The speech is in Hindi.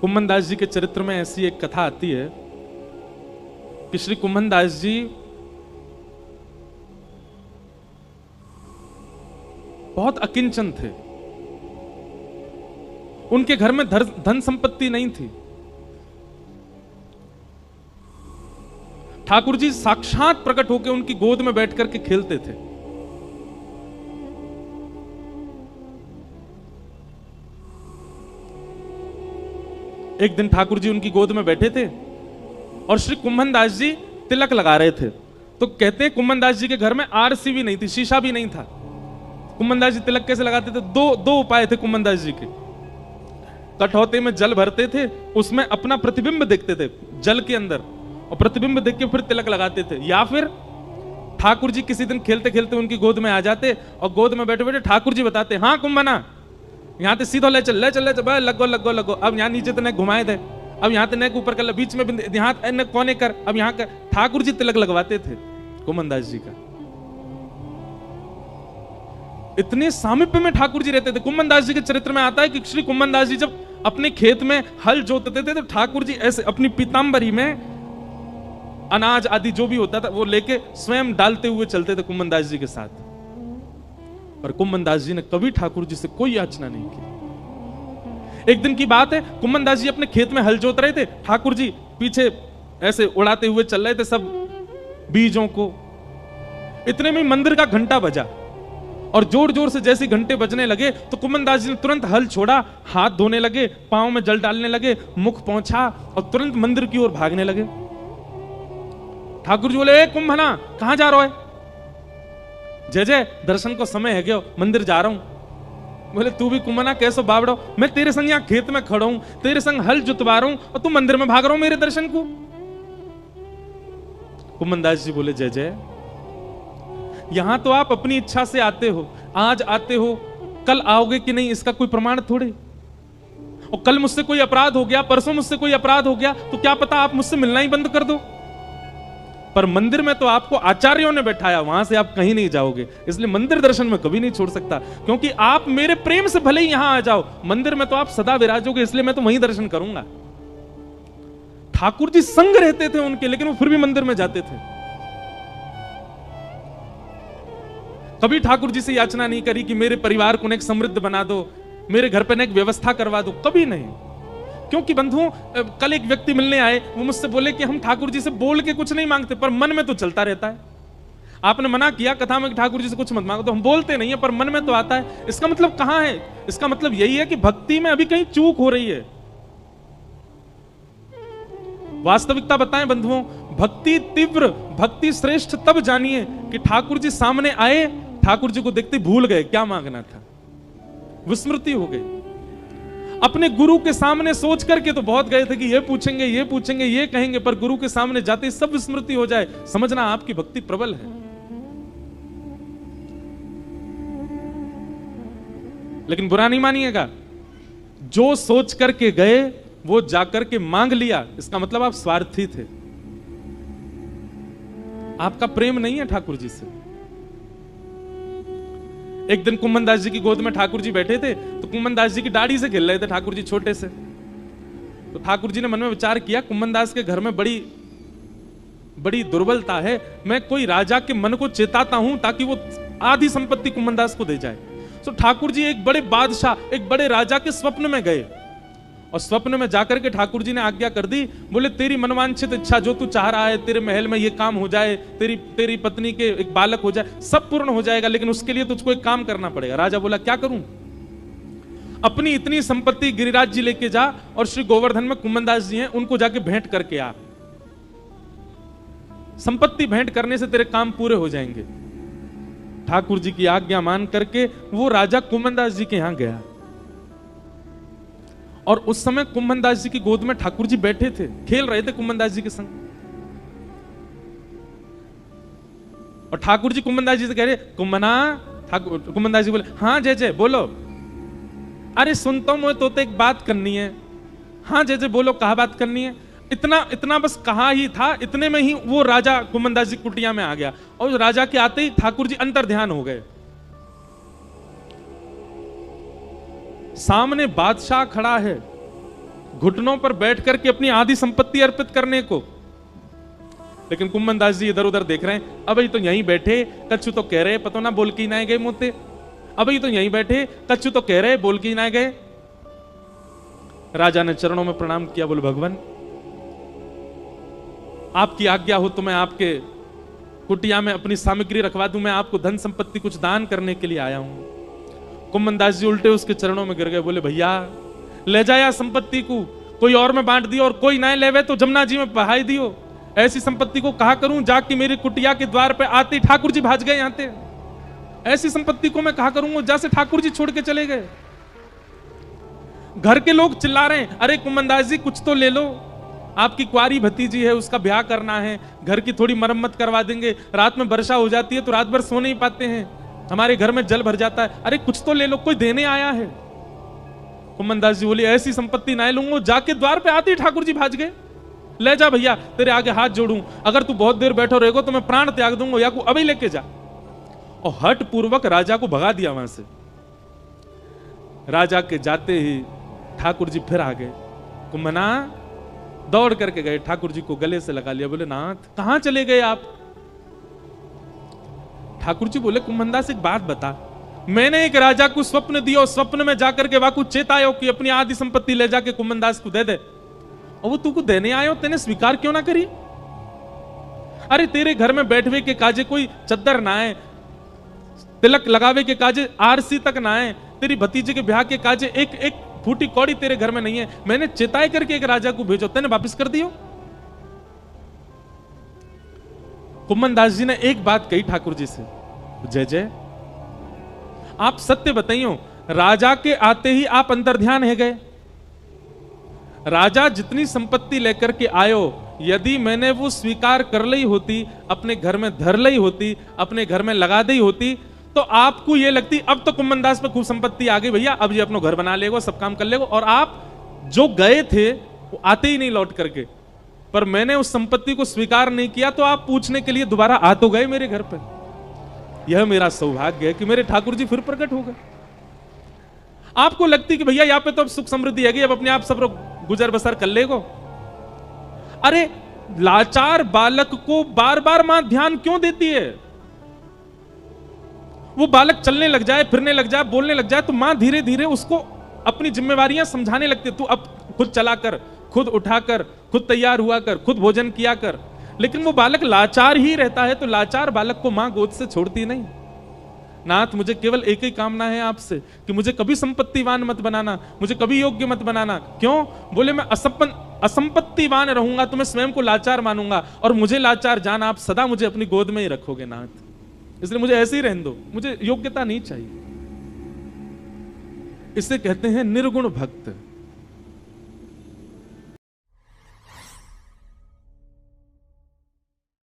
कुम्भन दास जी के चरित्र में ऐसी एक कथा आती है कि श्री कुम्भन दास जी बहुत अकिंचन थे। उनके घर में धन संपत्ति नहीं थी। ठाकुर जी साक्षात प्रकट होकर उनकी गोद में बैठ करके खेलते थे। एक दिन ठाकुर जी उनकी गोद में बैठे थे और श्री कुम्भन दास जी तिलक लगा रहे थे। तो कहते हैं कुम्भन दास जी के घर में आरसी भी नहीं थी, शीशा भी नहीं था। कुम्भन दास जी तिलक कैसे लगाते थे? दो उपाय थे कुम्भन दास जी के। कठौते में जल भरते थे, उसमें अपना प्रतिबिंब देखते थे जल के अंदर, और प्रतिबिंब देख के फिर तिलक लगाते थे। या फिर ठाकुर जी किसी दिन खेलते खेलते उनकी गोद में आ जाते और गोद में बैठे बैठे ठाकुर जी बताते, हाँ कुम्भना यहाँ ते सीधो ले चल लगो। अब यहाँ नीचे तो घुमाए थे, अब यहाँ ते ऊपर कर, बीच में यहाँ कोने कर, अब यहाँ कर। ठाकुर जी तिलक लगवाते थे कुम्भन दास जी का। इतने सामीप्य में ठाकुर जी रहते थे। कुम्भन दास जी के चरित्र में आता है कि श्री कुम्भन दास जी जब अपने खेत में हल जोतते थे तो ठाकुर जी ऐसे अपनी पीतांबरी में अनाज आदि जो भी होता था वो लेके स्वयं डालते हुए चलते थे कुम्भन दास जी के साथ। पर कुम्भन दास जी ने कभी ठाकुर जी से कोई याचना नहीं की। एक दिन की बात है, कुम्भन दास जी अपने खेत में हल जोत रहे थे, ठाकुर जी पीछे ऐसे उड़ाते हुए चल रहे थे सब बीजों को। इतने में मंदिर का घंटा बजा और जोर जोर से जैसे घंटे बजने लगे तो कुम्भन दास जी ने तुरंत हल छोड़ा, हाथ धोने लगे, पांव में जल डालने लगे, मुख पहुंचा और तुरंत मंदिर की ओर भागने लगे। ठाकुर जी बोले, कुम्भना कहां जा रहा है? जय जय दर्शन को समय है गयो, मंदिर जा रहा हूं। बोले, तू भी कुम्भना कैसो बावड़ो, मैं तेरे संग यहां खेत में खड़ा हूं, तेरे संग हल जुतवा रहा हूं और तू मंदिर में भाग रहा हूं मेरे दर्शन को। कुम्भन दास जी बोले, जय जय यहां तो आप अपनी इच्छा से आते हो, आज आते हो, कल आओगे कि नहीं इसका कोई प्रमाण थोड़े। और कल मुझसे कोई अपराध हो गया, परसों मुझसे कोई अपराध हो गया तो क्या पता आप मुझसे मिलना ही बंद कर दो। पर मंदिर में तो आपको आचार्यों ने बैठाया, वहां से आप कहीं नहीं जाओगे, इसलिए मंदिर दर्शन में कभी नहीं छोड़ सकता। क्योंकि आप मेरे प्रेम से भले ही यहां आ जाओ, मंदिर में तो आप सदा विराजोगे, इसलिए मैं तो वहीं दर्शन करूंगा। ठाकुर जी संग रहते थे उनके, लेकिन वो फिर भी मंदिर में जाते थे। कभी ठाकुर जी से याचना नहीं करी कि मेरे परिवार को एक समृद्ध बना दो, मेरे घर पर एक व्यवस्था करवा दो, कभी नहीं। क्योंकि बंधुओं, कल एक व्यक्ति मिलने आए, वो मुझसे बोले कि हम ठाकुर जी से बोल के कुछ नहीं मांगते पर मन में तो चलता रहता है। आपने मना किया कथा में कि ठाकुर जी से कुछ मत मांगो, तो हम बोलते नहीं है पर मन में तो आता है। इसका मतलब कहां है? इसका मतलब यही है कि भक्ति में अभी कहीं चूक हो रही है। वास्तविकता बताएं बंधुओं, भक्ति तीव्र, भक्ति श्रेष्ठ तब जानिए कि ठाकुर जी सामने आए, ठाकुर जी को देखते भूल गए क्या मांगना था, विस्मृति हो गई। अपने गुरु के सामने सोच करके तो बहुत गए थे कि ये पूछेंगे, ये पूछेंगे, ये कहेंगे, पर गुरु के सामने जाते ही सब विस्मृति हो जाए, समझना आपकी भक्ति प्रबल है। लेकिन बुरा नहीं मानिएगा, जो सोच करके गए वो जाकर के मांग लिया, इसका मतलब आप स्वार्थी थे, आपका प्रेम नहीं है ठाकुर जी से। एक दिन कुम्भन दास जी की गोद में ठाकुर जी बैठे थे, तो कुम्भन दास जी की दाढ़ी से खेल रहे थे ठाकुर जी छोटे से। तो ठाकुर जी ने मन में विचार किया, कुम्भन दास के घर में बड़ी बड़ी दुर्बलता है, मैं कोई राजा के मन को चेताता हूं ताकि वो आधी संपत्ति कुम्भन दास को दे जाए। तो ठाकुर जी एक बड़े बादशाह, एक बड़े राजा के स्वप्न में गए और स्वप्न में जाकर के ठाकुर जी ने आज्ञा कर दी, बोले तेरी मनवांछित इच्छा जो तू चाह रहा है, तेरे महल में ये काम हो जाए, तेरी पत्नी के एक बालक हो जाए, सब पूर्ण हो जाएगा, लेकिन उसके लिए तुझको एक काम करना पड़ेगा। राजा बोला, क्या करूं? अपनी इतनी संपत्ति गिरिराज जी लेके जा और श्री गोवर्धन में कुम्भन दास जी हैं, उनको जाके भेंट करके आ। संपत्ति भेंट करने से तेरे काम पूरे हो जाएंगे। ठाकुर जी की आज्ञा मान करके वो राजा कुम्भन दास जी के यहां गया और उस समय कुम्भन दास जी की गोद में ठाकुर जी बैठे थे, खेल रहे थे कुम्भन दास जी के संग। और ठाकुर जी कुम्भन दास जी से कह रहे, कुम्भना। कुम्भन दास जी बोले, हाँ जय जय बोलो। अरे सुनता हूं, तो एक बात करनी है। हाँ जय जय बोलो, कहा बात करनी है? इतना बस कहा ही था, इतने में ही वो राजा कुम्भन दास जी कुटिया में आ गया और राजा के आते ही ठाकुर जी अंतर ध्यान हो गए। सामने बादशाह खड़ा है, घुटनों पर बैठ करके अपनी आधी संपत्ति अर्पित करने को। लेकिन कुम्मन दास जी इधर उधर देख रहे हैं, अब तो यहीं बैठे, कच्छु तो कह रहे पतो ना बोल के ना गए मोते, अब तो यहीं बैठे, कच्छु तो कह रहे बोल के ना गए। राजा ने चरणों में प्रणाम किया, बोले भगवान आपकी आज्ञा हो तो मैं आपके कुटिया में अपनी सामग्री रखवा दूं, मैं आपको धन संपत्ति कुछ दान करने के लिए आया हूं। कुम्मन दास जी उल्टे उसके चरणों में गिर गए, बोले भैया ले जाया संपत्ति को, कोई और में बांट दियो, और कोई ना लेवे तो जमुना जी में बहाई दियो। ऐसी संपत्ति को कहा करूं जाके मेरी कुटिया के द्वार पे आते ठाकुर जी भाज गए यहाँ थे। ऐसी संपत्ति को मैं कहा करूंगा जैसे ठाकुर जी छोड़ के चले गए। घर के लोग चिल्ला रहे हैं, अरे कुम्मन दास जी कुछ तो ले लो, आपकी कुआरी भतीजी है उसका ब्याह करना है, घर की थोड़ी मरम्मत करवा देंगे, रात में वर्षा हो जाती है तो रात भर सो नहीं पाते हैं, हमारे घर में जल भर जाता है, अरे कुछ तो ले लो, कोई देने आया है। कुम्मन दास जी बोले ऐसी संपत्ति ना लूंगा, जाके द्वार पे आते ही ठाकुर जी भाज गए। ले जा भैया, तेरे आगे हाथ जोड़ूं, अगर तू बहुत देर बैठो रहेगा तो मैं प्राण त्याग दूंगा, या को अभी लेके जा। और हट पूर्वक राजा को भगा दिया वहां से। राजा के जाते ही ठाकुर जी फिर आ गए। कुम्मना दौड़ करके गए, ठाकुर जी को गले से लगा लिया, बोले नाथ कहां चले गए आप। ठाकुर जी बोले कुम्मनदास एक बात बता, मैंने एक राजा को स्वप्न दिया, स्वप्न में जाकर के वाकु चेतायो कि अपनी आधी संपत्ति ले जाके कुम्मनदास को दे दे, और वो तू को देने आयो, तेने स्वीकार क्यों ना करी। अरे तेरे घर में बैठवे के काजे कोई चद्दर ना है, तिलक लगावे के काजे आरसी तक ना है, तेरी भतीजे के ब्याह के काजे एक एक फूटी कौड़ी तेरे घर में नहीं है, मैंने चेताई करके एक राजा को भेजो, तेने वापस कर दियो। कुम्मन दास जी ने एक बात कही ठाकुर जी से, जय जय आप सत्य बताइयो, राजा के आते ही आप अंतर ध्यान है गए। राजा जितनी संपत्ति लेकर के आयो, यदि मैंने वो स्वीकार कर ली होती, अपने घर में धर ली होती, अपने घर में लगा दी होती, तो आपको ये लगती अब तो कुम्मन दास पे खूब संपत्ति आ गई भैया, अब ये अपना घर बना लेगा, सब काम कर लेगा, और आप जो गए थे वो आते ही नहीं लौट करके। पर मैंने उस संपत्ति को स्वीकार नहीं किया, तो आप पूछने के लिए दोबारा आ तो गए मेरे घर पे। यह मेरा सौभाग्य है कि मेरे ठाकुर जी फिर प्रकट हो गए। आपको लगती कि भैया यहाँ पे तो अब सुख समृद्धि है, अब अपने आप सब गुजर बसर कर लेगो। अरे लाचार बालक को बार बार मां ध्यान क्यों देती है। वो बालक चलने लग जाए, फिरने लग जाए, बोलने लग जाए, तो मां धीरे धीरे उसको अपनी जिम्मेवारियां समझाने लगती है। तू अब खुद चला कर, खुद उठा कर, खुद तैयार हुआ कर, खुद भोजन किया कर। लेकिन वो बालक लाचार ही रहता है, तो लाचार बालक को मां गोद से छोड़ती नहीं। नाथ मुझे केवल एक ही कामना है आपसे कि मुझे कभी संपत्तिवान मत बनाना, मुझे कभी योग्य मत बनाना। क्यों? बोले मैं असंपत्तिवान रहूंगा तो मैं स्वयं को लाचार मानूंगा, और मुझे लाचार जान आप सदा मुझे अपनी गोद में ही रखोगे नाथ, इसलिए मुझे ऐसे ही रहने दो, मुझे योग्यता नहीं चाहिए। इसे कहते हैं निर्गुण भक्त।